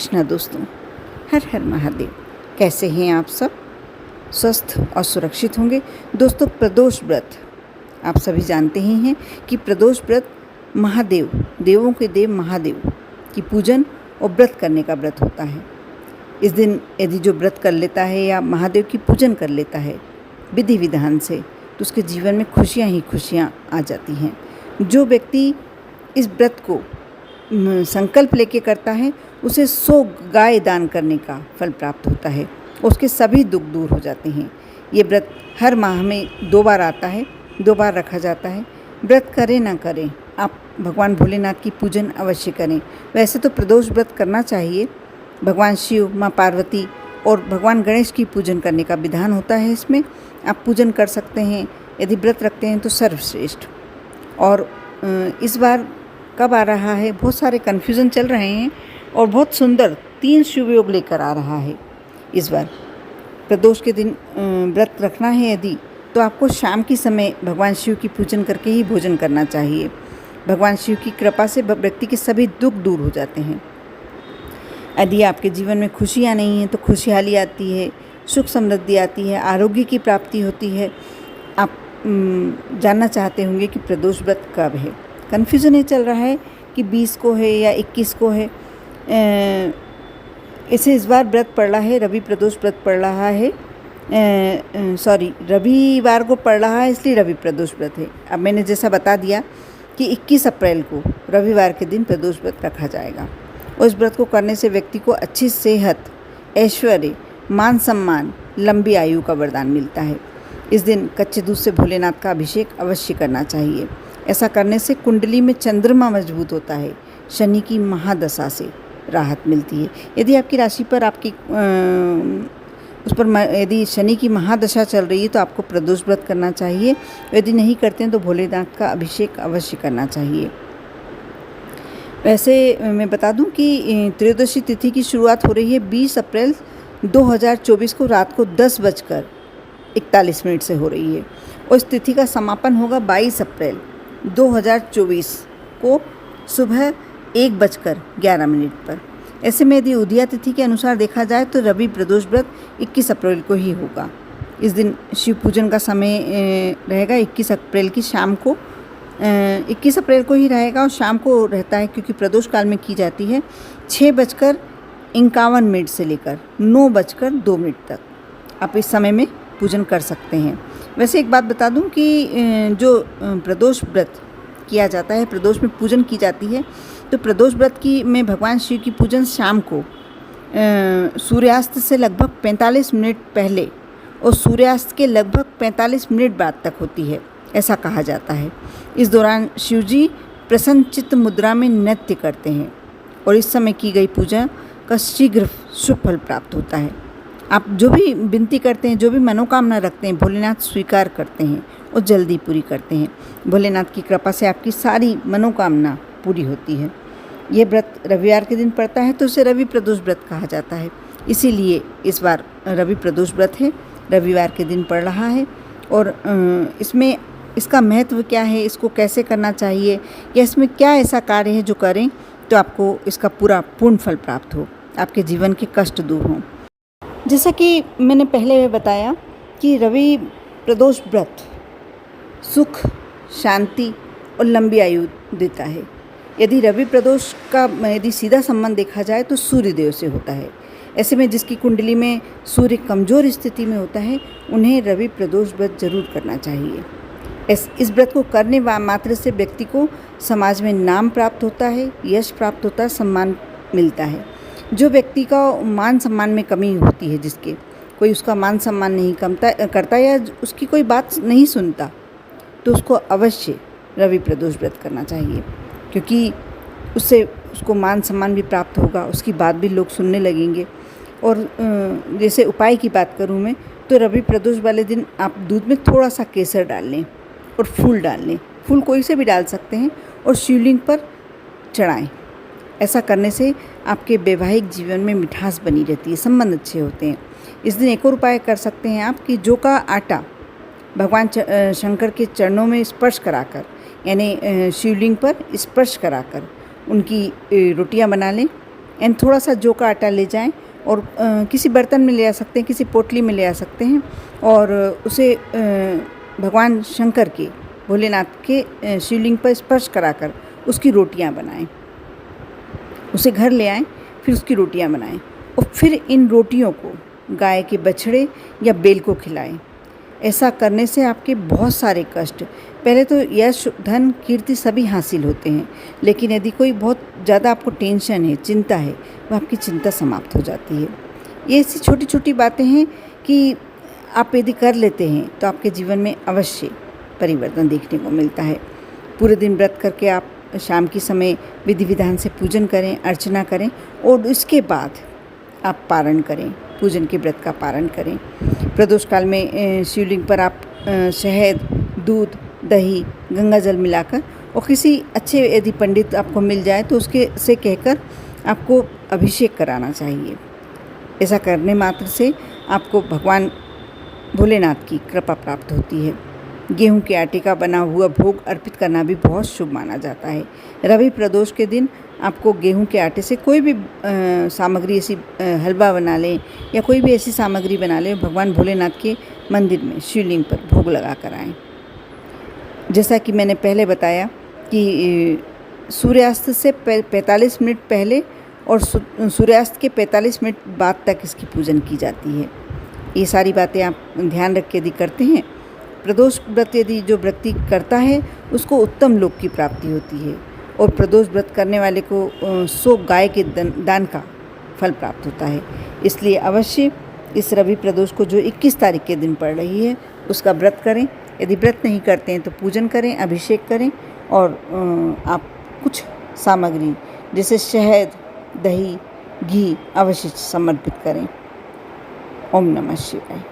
कृष्णा दोस्तों, हर हर महादेव। कैसे हैं आप सब? स्वस्थ और सुरक्षित होंगे। दोस्तों, प्रदोष व्रत आप सभी जानते ही हैं कि प्रदोष व्रत महादेव, देवों के देव महादेव की पूजन और व्रत करने का व्रत होता है। इस दिन यदि जो व्रत कर लेता है या महादेव की पूजन कर लेता है विधि विधान से, तो उसके जीवन में खुशियाँ ही खुशियाँ आ जाती हैं। जो व्यक्ति इस व्रत को संकल्प लेके करता है, उसे 100 गाय दान करने का फल प्राप्त होता है। उसके सभी दुख दूर हो जाते हैं। ये व्रत हर माह में 2 बार आता है, 2 बार रखा जाता है। व्रत करें ना करें, आप भगवान भोलेनाथ की पूजन अवश्य करें। वैसे तो प्रदोष व्रत करना चाहिए। भगवान शिव, माँ पार्वती और भगवान गणेश की पूजन करने का विधान होता है। इसमें आप पूजन कर सकते हैं। यदि व्रत रखते हैं तो सर्वश्रेष्ठ। और इस बार कब आ रहा है, बहुत सारे कन्फ्यूज़न चल रहे हैं और बहुत सुंदर 3 शुभ योग लेकर आ रहा है। इस बार प्रदोष के दिन व्रत रखना है यदि, तो आपको शाम के समय भगवान शिव की पूजन करके ही भोजन करना चाहिए। भगवान शिव की कृपा से व्यक्ति के सभी दुख दूर हो जाते हैं। यदि आपके जीवन में खुशियाँ नहीं हैं तो खुशहाली आती है, सुख समृद्धि आती है, आरोग्य की प्राप्ति होती है। आप जानना चाहते होंगे कि प्रदोष व्रत कब है। कन्फ्यूज़न ये चल रहा है कि 20 को है या 21 को है। इसे इस बार व्रत पड़ रहा है, रवि प्रदोष व्रत पड़ रहा है। रविवार को पड़ रहा है, इसलिए रवि प्रदोष व्रत है। अब मैंने जैसा बता दिया कि 21 अप्रैल को रविवार के दिन प्रदोष व्रत रखा जाएगा। उस व्रत को करने से व्यक्ति को अच्छी सेहत, ऐश्वर्य, मान सम्मान, लंबी आयु का वरदान मिलता है। इस दिन कच्चे दूध से भोलेनाथ का अभिषेक अवश्य करना चाहिए। ऐसा करने से कुंडली में चंद्रमा मजबूत होता है, शनि की महादशा से राहत मिलती है। यदि आपकी राशि पर यदि शनि की महादशा चल रही है तो आपको प्रदोष व्रत करना चाहिए। यदि नहीं करते हैं तो भोलेनाथ का अभिषेक अवश्य करना चाहिए। वैसे मैं बता दूं कि त्रयोदशी तिथि की शुरुआत हो रही है 20 अप्रैल 2024 को रात को 10:41 से हो रही है। और इस तिथि का समापन होगा 22 अप्रैल 2024 को सुबह 1:11 पर। ऐसे में यदि उदया तिथि के अनुसार देखा जाए तो रवि प्रदोष व्रत 21 अप्रैल को ही होगा। इस दिन शिव पूजन का समय रहेगा 21 अप्रैल की शाम को। 21 अप्रैल को ही रहेगा और शाम को रहता है, क्योंकि प्रदोष काल में की जाती है 6:51 से लेकर 9:02 तक। आप इस समय में पूजन कर सकते हैं। वैसे एक बात बता दूं कि जो प्रदोष व्रत किया जाता है, प्रदोष में पूजन की जाती है, तो प्रदोष व्रत में भगवान शिव की पूजन शाम को सूर्यास्त से लगभग 45 मिनट पहले और सूर्यास्त के लगभग 45 मिनट बाद तक होती है, ऐसा कहा जाता है। इस दौरान शिवजी प्रसन्नचित्त मुद्रा में नृत्य करते हैं और इस समय की गई पूजा का शीघ्र शुभ फल प्राप्त होता है। आप जो भी विनती करते हैं, जो भी मनोकामना रखते हैं, भोलेनाथ स्वीकार करते हैं और जल्दी पूरी करते हैं। भोलेनाथ की कृपा से आपकी सारी मनोकामना पूरी होती है। ये व्रत रविवार के दिन पड़ता है तो उसे रवि प्रदोष व्रत कहा जाता है। इसीलिए इस बार रवि प्रदोष व्रत है, रविवार के दिन पड़ रहा है। और इसमें इसका महत्व क्या है, इसको कैसे करना चाहिए, या इसमें क्या ऐसा कार्य है जो करें तो आपको इसका पूर्ण फल प्राप्त हो, आपके जीवन के कष्ट दूर हों। जैसा कि मैंने पहले बताया कि रवि प्रदोष व्रत सुख, शांति और लंबी आयु देता है। यदि रवि प्रदोष का यदि सीधा संबंध देखा जाए तो सूर्य देव से होता है। ऐसे में जिसकी कुंडली में सूर्य कमज़ोर स्थिति में होता है, उन्हें रवि प्रदोष व्रत जरूर करना चाहिए। इस व्रत को करने मात्र से व्यक्ति को समाज में नाम प्राप्त होता है, यश प्राप्त होता है, सम्मान मिलता है। जो व्यक्ति का मान सम्मान में कमी होती है, जिसके कोई उसका मान सम्मान नहीं करता या उसकी कोई बात नहीं सुनता, तो उसको अवश्य रवि प्रदोष व्रत करना चाहिए, क्योंकि उससे उसको मान सम्मान भी प्राप्त होगा, उसकी बात भी लोग सुनने लगेंगे। और जैसे उपाय की बात करूँ मैं, तो रवि प्रदोष वाले दिन आप दूध में थोड़ा सा केसर डाल लें और फूल डाल लें। फूल कोई से भी डाल सकते हैं और शिवलिंग पर चढ़ाएं। ऐसा करने से आपके वैवाहिक जीवन में मिठास बनी रहती है, संबंध अच्छे होते हैं। इस दिन एक और उपाय कर सकते हैं आप कि जौ का आटा भगवान शंकर के चरणों में स्पर्श कराकर, यानी शिवलिंग पर स्पर्श कराकर उनकी रोटियां बना लें एंड थोड़ा सा जौ का आटा ले जाएं और किसी बर्तन में ले आ सकते हैं, किसी पोटली में ले आ सकते हैं और उसे भगवान शंकर के, भोलेनाथ के शिवलिंग पर स्पर्श कराकर उसकी रोटियां बनाएं। उसे घर ले आएं, फिर उसकी रोटियां बनाएं और फिर इन रोटियों को गाय के बछड़े या बैल को खिलाएं। ऐसा करने से आपके बहुत सारे कष्ट, पहले तो यश, धन, कीर्ति सभी हासिल होते हैं, लेकिन यदि कोई बहुत ज़्यादा आपको टेंशन है, चिंता है, वह आपकी चिंता समाप्त हो जाती है। ये ऐसी छोटी छोटी बातें हैं कि आप यदि कर लेते हैं तो आपके जीवन में अवश्य परिवर्तन देखने को मिलता है। पूरे दिन व्रत करके आप शाम के समय विधि विधान से पूजन करें, अर्चना करें और उसके बाद आप पारण करें, पूजन के व्रत का पारण करें। प्रदोष काल में शिवलिंग पर आप शहद, दूध, दही, गंगा जल मिलाकर और किसी अच्छे यदि पंडित आपको मिल जाए तो उसके से कहकर आपको अभिषेक कराना चाहिए। ऐसा करने मात्र से आपको भगवान भोलेनाथ की कृपा प्राप्त होती है। गेहूं के आटे का बना हुआ भोग अर्पित करना भी बहुत शुभ माना जाता है। रवि प्रदोष के दिन आपको गेहूं के आटे से कोई भी सामग्री, ऐसी हलवा बना लें या कोई भी ऐसी सामग्री बना लें, भगवान भोलेनाथ के मंदिर में शिवलिंग पर भोग लगा कर आएँ। जैसा कि मैंने पहले बताया कि सूर्यास्त से 45 मिनट पहले और सूर्यास्त के 45 मिनट बाद तक इसकी पूजन की जाती है। ये सारी बातें आप ध्यान रख के यदि करते हैं, प्रदोष व्रत यदि जो व्यक्ति करता है उसको उत्तम लोक की प्राप्ति होती है और प्रदोष व्रत करने वाले को 100 गाय के दान का फल प्राप्त होता है। इसलिए अवश्य इस रवि प्रदोष को जो 21 तारीख के दिन पड़ रही है उसका व्रत करें। यदि व्रत नहीं करते हैं तो पूजन करें, अभिषेक करें और आप कुछ सामग्री जैसे शहद, दही, घी अवश्य समर्पित करें। ओम नमः शिवाय।